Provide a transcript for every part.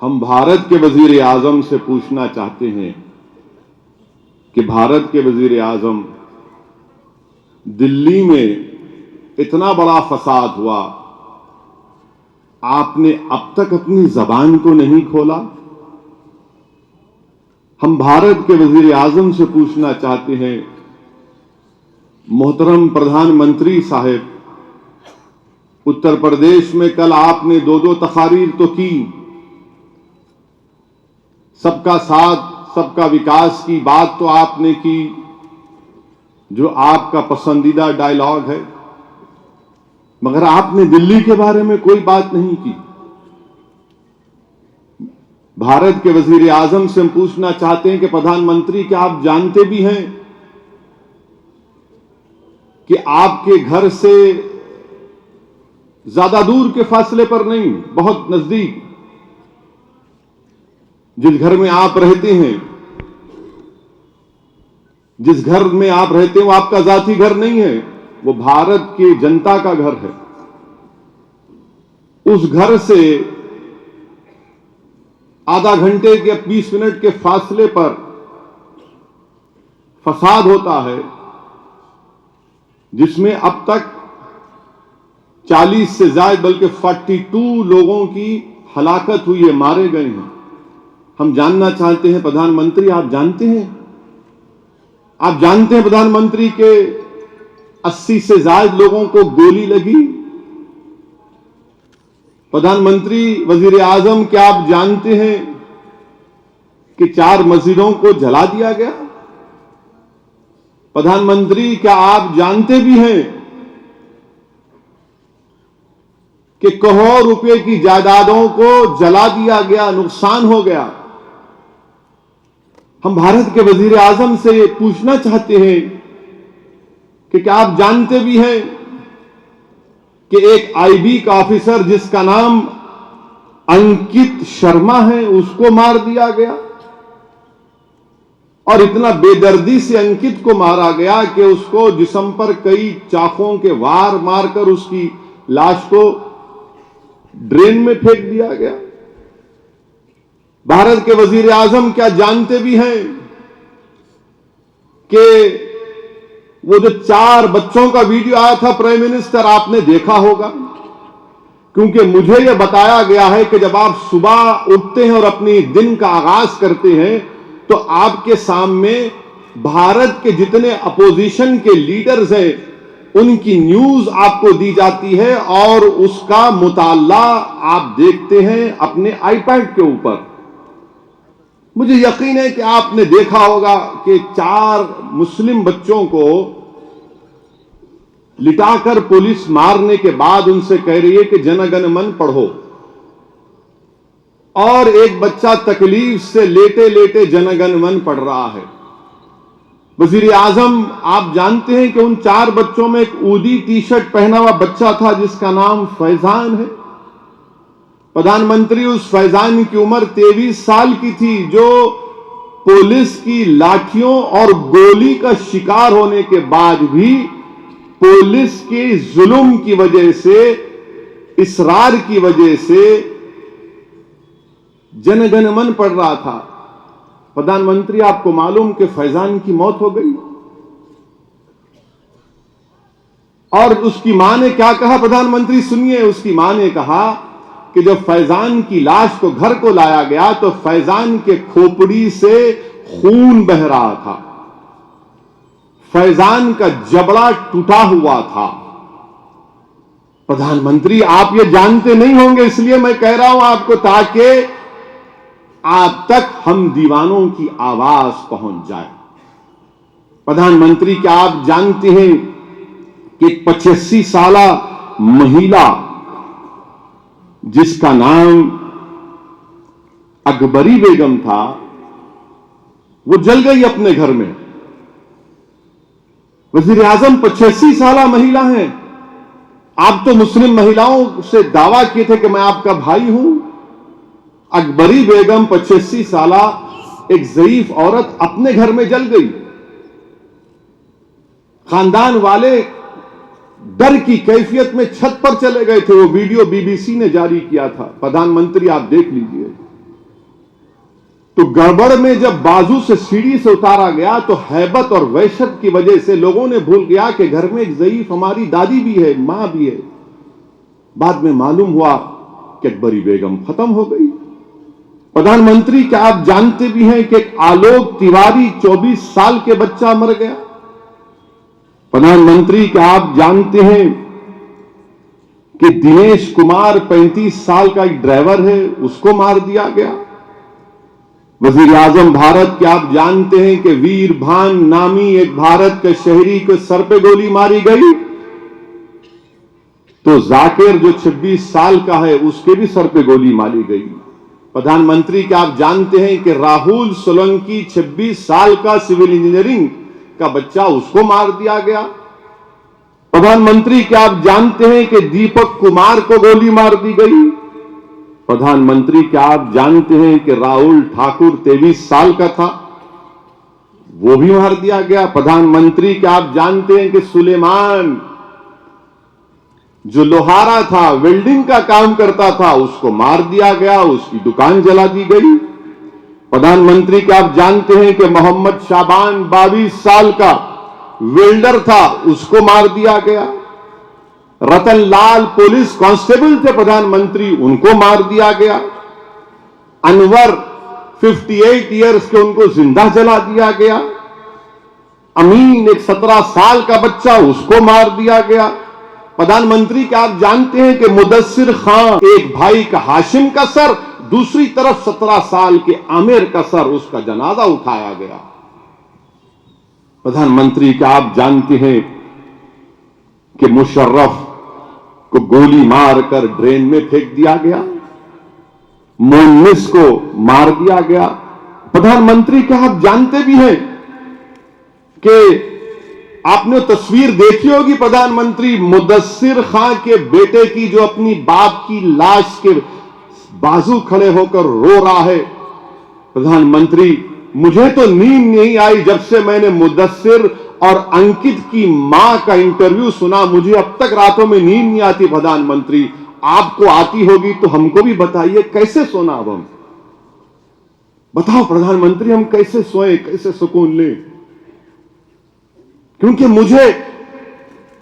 हम भारत के वजीर आजम से पूछना चाहते हैं कि भारत के वजीर आजम, दिल्ली में इतना बड़ा फसाद हुआ, आपने अब तक अपनी जबान को नहीं खोला। हम भारत के वजीर आजम से पूछना चाहते हैं, मोहतरम प्रधानमंत्री साहब, उत्तर प्रदेश में कल आपने दो तकारीर तो की, सबका साथ सबका विकास की बात तो आपने की, जो आपका पसंदीदा डायलॉग है, मगर आपने दिल्ली के बारे में कोई बात नहीं की। भारत के वजीर आजम से हम पूछना चाहते हैं कि प्रधानमंत्री, क्या आप जानते भी हैं कि आपके घर से ज्यादा दूर के फासले पर नहीं, बहुत नजदीक, जिस घर में आप रहते हैं, जिस घर में आप रहते हैं वो आपका जाती घर नहीं है, वो भारत की जनता का घर है। उस घर से आधा घंटे के 20 मिनट के फासले पर फसाद होता है, जिसमें अब तक 40 से ज्यादा बल्कि 42 लोगों की हलाकत हुई है, मारे गए हैं। हम जानना चाहते हैं प्रधानमंत्री, आप जानते हैं प्रधानमंत्री के 80 से ज्यादा लोगों को गोली लगी? प्रधानमंत्री वजीर आजम, क्या आप जानते हैं कि 4 मस्जिदों को जला दिया गया? प्रधानमंत्री, क्या आप जानते भी हैं कि करोड़ों रुपए की जायदादों को जला दिया गया, नुकसान हो गया? हम भारत के वजीर आजम से पूछना चाहते हैं कि क्या आप जानते भी हैं कि एक आईबी का ऑफिसर जिसका नाम अंकित शर्मा है, उसको मार दिया गया, और इतना बेदर्दी से अंकित को मारा गया कि उसको जिस्म पर कई चाकों के वार मारकर उसकी लाश को ड्रेन में फेंक दिया गया। भारत के वजीर आजम क्या जानते भी हैं कि वो जो 4 बच्चों का वीडियो आया था, प्राइम मिनिस्टर, आपने देखा होगा? क्योंकि मुझे यह बताया गया है कि जब आप सुबह उठते हैं और अपनी दिन का आगाज करते हैं तो आपके सामने भारत के जितने अपोजिशन के लीडर्स हैं उनकी न्यूज आपको दी जाती है और उसका मुताला आप देखते हैं अपने आईपैड के ऊपर। मुझे यकीन है कि आपने देखा होगा कि 4 मुस्लिम बच्चों को लिटाकर पुलिस मारने के बाद उनसे कह रही है कि जनगण मन पढ़ो, और एक बच्चा तकलीफ से लेटे लेटे जनगण मन पढ़ रहा है। वजीर आजम, आप जानते हैं कि उन 4 बच्चों में एक ऊदी टी शर्ट पहना हुआ बच्चा था जिसका नाम फैजान है। प्रधानमंत्री, उस फैजान की उम्र 23 साल की थी, जो पुलिस की लाठियों और गोली का शिकार होने के बाद भी पुलिस के जुल्म की वजह से, इसरार की वजह से जनगण मन पढ़ रहा था। प्रधानमंत्री, आपको मालूम कि फैजान की मौत हो गई, और उसकी मां ने क्या कहा? प्रधानमंत्री सुनिए, उसकी मां ने कहा कि जब फैजान की लाश को घर को लाया गया तो फैजान के खोपड़ी से खून बह रहा था, फैजान का जबड़ा टूटा हुआ था। प्रधानमंत्री, आप ये जानते नहीं होंगे, इसलिए मैं कह रहा हूं आपको, ताकि आप तक हम दीवानों की आवाज पहुंच जाए। प्रधानमंत्री, क्या आप जानते हैं कि 85 साला महिला जिसका नाम अकबरी बेगम था, वो जल गई अपने घर में। वजीर आजम 85 साला महिला हैं। आप तो मुस्लिम महिलाओं से दावा किए थे कि मैं आपका भाई हूं। अकबरी बेगम 85 साला एक ज़ईफ औरत अपने घर में जल गई। खानदान वाले डर की कैफियत में छत पर चले गए थे। वो वीडियो बीबीसी ने जारी किया था। प्रधानमंत्री, आप देख लीजिए। तो गड़बड़ में जब बाजू से सीढ़ी से उतारा गया तो हैबत और वहशत की वजह से लोगों ने भूल गया कि घर में एक ज़ईफ हमारी दादी भी है, मां भी है। बाद में मालूम हुआ कि अकबरी बेगम खत्म हो गई। प्रधानमंत्री, क्या आप जानते भी हैं कि एक आलोक तिवारी 24 साल के बच्चा मर गया? प्रधानमंत्री, क्या आप जानते हैं कि दिनेश कुमार 35 साल का एक ड्राइवर है, उसको मार दिया गया? वजीर आजम भारत, क्या आप जानते हैं कि वीर भान नामी एक भारत के शहरी के सर पे गोली मारी गई? तो जाकिर जो 26 साल का है, उसके भी सर पे गोली मारी गई। प्रधानमंत्री, क्या आप जानते हैं कि राहुल सोलंकी 26 साल का सिविल इंजीनियरिंग का बच्चा, उसको मार दिया गया? प्रधानमंत्री, क्या आप जानते हैं कि दीपक कुमार को गोली मार दी गई? प्रधानमंत्री, क्या आप जानते हैं कि राहुल ठाकुर 23 साल का था, वो भी मार दिया गया? प्रधानमंत्री, क्या आप जानते हैं कि सुलेमान जो लोहारा था, वेल्डिंग का काम करता था, उसको मार दिया गया, उसकी दुकान जला दी गई? प्रधानमंत्री, क्या आप जानते हैं कि मोहम्मद शाबान 22 साल का वेल्डर था, उसको मार दिया गया? रतन लाल पुलिस कांस्टेबल थे प्रधानमंत्री, उनको मार दिया गया? अनवर 58 इयर्स के, उनको जिंदा जला दिया गया? अमीन एक 17 साल का बच्चा, उसको मार दिया गया? प्रधानमंत्री, क्या आप जानते हैं कि मुदस्सिर खान एक भाई का हाशिम का सर, दूसरी तरफ 17 साल के आमिर का सर, उसका जनाजा उठाया गया? प्रधानमंत्री, क्या आप जानते हैं कि मुशर्रफ को गोली मारकर ड्रेन में फेंक दिया गया? मोहनिस को मार दिया गया? प्रधानमंत्री, क्या आप जानते भी हैं कि आपने तस्वीर देखी होगी प्रधानमंत्री, मुदस्सिर खान के बेटे की, जो अपनी बाप की लाश के बाजू खड़े होकर रो रहा है? प्रधानमंत्री, मुझे तो नींद नहीं आई जब से मैंने मुदस्सिर और अंकित की मां का इंटरव्यू सुना, मुझे अब तक रातों में नींद नहीं आती। प्रधानमंत्री, आपको आती होगी तो हमको भी बताइए, कैसे सोना अब हम? बताओ प्रधानमंत्री, हम कैसे सोएं, कैसे सुकून लें? क्योंकि मुझे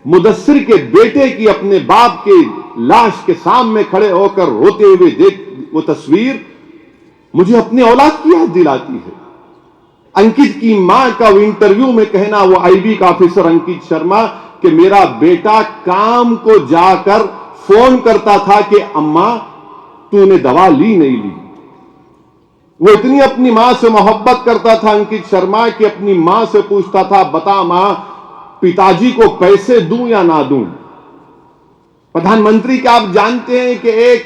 मुदस्सिर के बेटे की अपने बाप के लाश के सामने खड़े होकर रोते हुए देख वो तस्वीर मुझे अपने औलाद की याद दिलाती है। अंकित की मां का इंटरव्यू में कहना, वो आईबी का ऑफिसर अंकित शर्मा, कि मेरा बेटा काम को जाकर फोन करता था कि अम्मा तूने दवा ली नहीं ली। वो इतनी अपनी मां से मोहब्बत करता था अंकित शर्मा कि अपनी मां से पूछता था, बता मां, पिताजी को पैसे दूं या ना दूं? प्रधानमंत्री, क्या आप जानते हैं कि एक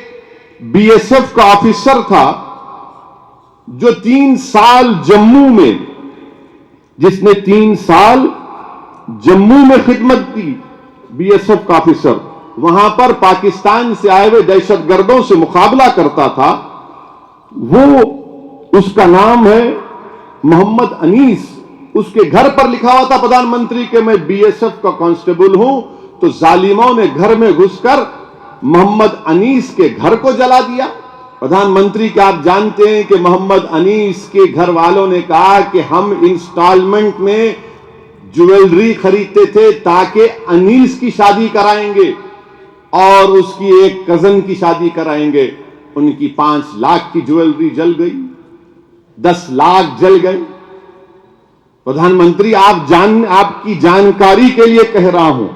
बीएसएफ का ऑफिसर था जो 3 साल जम्मू में, जिसने 3 साल जम्मू में खिदमत की, बीएसएफ का ऑफिसर, वहां पर पाकिस्तान से आए हुए दहशतगर्दों से मुकाबला करता था। वो, उसका नाम है मोहम्मद अनीस। उसके घर पर लिखा हुआ था प्रधानमंत्री कि मैं बीएसएफ का कांस्टेबल हूं। तो जालिमों ने घर में घुसकर मोहम्मद अनीस के घर को जला दिया। प्रधानमंत्री, क्या आप जानते हैं कि मोहम्मद अनीस के घर वालों ने कहा कि हम इंस्टॉलमेंट में ज्वेलरी खरीदते थे ताकि अनीस की शादी कराएंगे और उसकी एक कजन की शादी कराएंगे। उनकी 5 लाख की ज्वेलरी जल गई, 10 लाख जल गए। प्रधानमंत्री, आपकी जानकारी के लिए कह रहा हूं,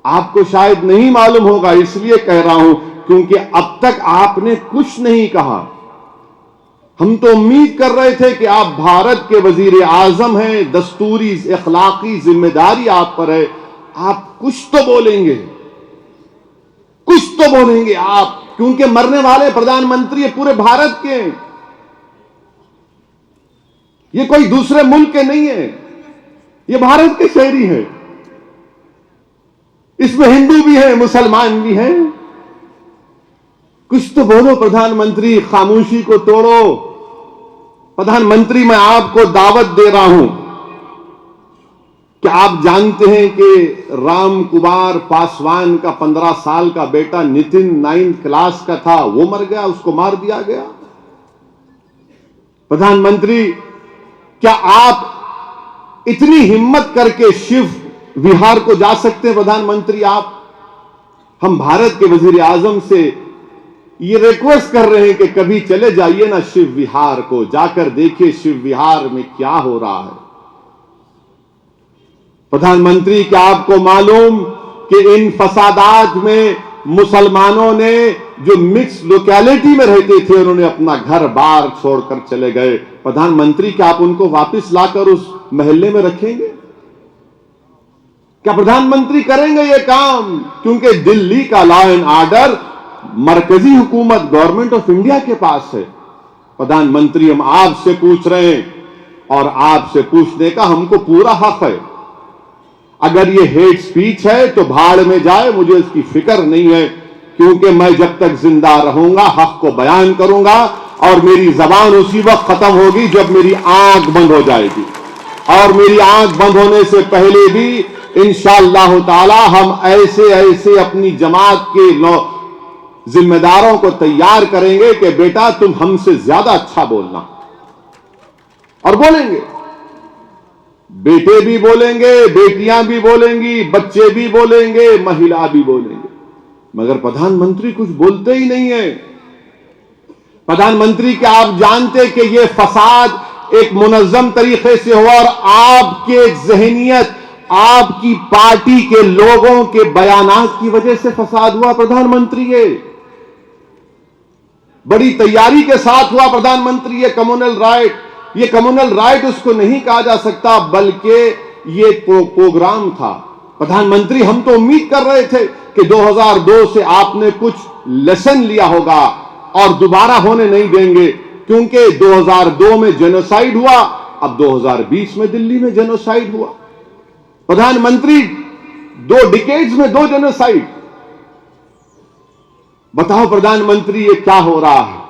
आपको शायद नहीं मालूम होगा, इसलिए कह रहा हूं क्योंकि अब तक आपने कुछ नहीं कहा। हम तो उम्मीद कर रहे थे कि आप भारत के वजीर आजम हैं, दस्तूरी अखलाकी जिम्मेदारी आप पर है, आप कुछ तो बोलेंगे, कुछ तो बोलेंगे आप, क्योंकि मरने वाले प्रधानमंत्री ये पूरे भारत के हैं, ये कोई दूसरे मुल्क के नहीं है, ये भारत के शहरी हैं। इसमें हिंदू भी हैं, मुसलमान भी हैं। कुछ तो बोलो प्रधानमंत्री, खामोशी को तोड़ो। प्रधानमंत्री, मैं आपको दावत दे रहा हूं कि आप जानते हैं कि राम कुमार पासवान का 15 साल का बेटा नितिन 9th क्लास का था, वो मर गया, उसको मार दिया गया। प्रधानमंत्री, क्या आप इतनी हिम्मत करके शिव विहार को जा सकते हैं? प्रधानमंत्री, आप, हम भारत के वजीर आजम से ये रिक्वेस्ट कर रहे हैं कि कभी चले जाइए ना शिव विहार को, जाकर देखिए शिव विहार में क्या हो रहा है। प्रधानमंत्री, क्या आपको मालूम कि इन फसादात में मुसलमानों ने जो मिक्स लोकेलिटी में रहते थे, उन्होंने अपना घर बार छोड़कर चले गए। प्रधानमंत्री, क्या आप उनको वापस लाकर उस मोहल्ले में रखेंगे? क्या प्रधानमंत्री करेंगे ये काम? क्योंकि दिल्ली का लॉ एंड ऑर्डर मरकजी हुकूमत, गवर्नमेंट ऑफ इंडिया के पास है। प्रधानमंत्री, हम आपसे पूछ रहे हैं और आपसे पूछने का हमको पूरा हक है। अगर ये हेट स्पीच है तो भाड़ में जाए, मुझे इसकी फिक्र नहीं है, क्योंकि मैं जब तक जिंदा रहूंगा हक को बयान करूंगा और मेरी जबान उसी वक्त खत्म होगी जब मेरी आंख बंद हो जाएगी। और मेरी आंख बंद होने से पहले भी इंशाअल्लाह ताला हम ऐसे ऐसे अपनी जमात के जिम्मेदारों को तैयार करेंगे कि बेटा तुम हमसे ज्यादा अच्छा बोलना, और बोलेंगे। बेटे भी बोलेंगे, बेटियां भी बोलेंगी, बच्चे भी बोलेंगे, महिला भी बोलेंगे, मगर प्रधानमंत्री कुछ बोलते ही नहीं है। प्रधानमंत्री, क्या आप जानते कि यह फसाद एक मुनज्जम तरीके से हुआ और आपके जहनियत, आपकी पार्टी के लोगों के बयानात की वजह से फसाद हुआ? प्रधानमंत्री, ये बड़ी तैयारी के साथ हुआ। प्रधानमंत्री, ये कम्युनल राइट, ये कम्युनल राइट उसको नहीं कहा जा सकता, बल्कि ये प्रोग्राम था। प्रधानमंत्री, हम तो उम्मीद कर रहे थे कि 2002 से आपने कुछ लेसन लिया होगा और दोबारा होने नहीं देंगे, क्योंकि 2002 में जेनोसाइड हुआ, अब 2020 में दिल्ली में जेनोसाइड हुआ। प्रधानमंत्री, 2 डिकेड्स में 2 जेनोसाइड। बताओ प्रधानमंत्री, ये क्या हो रहा है?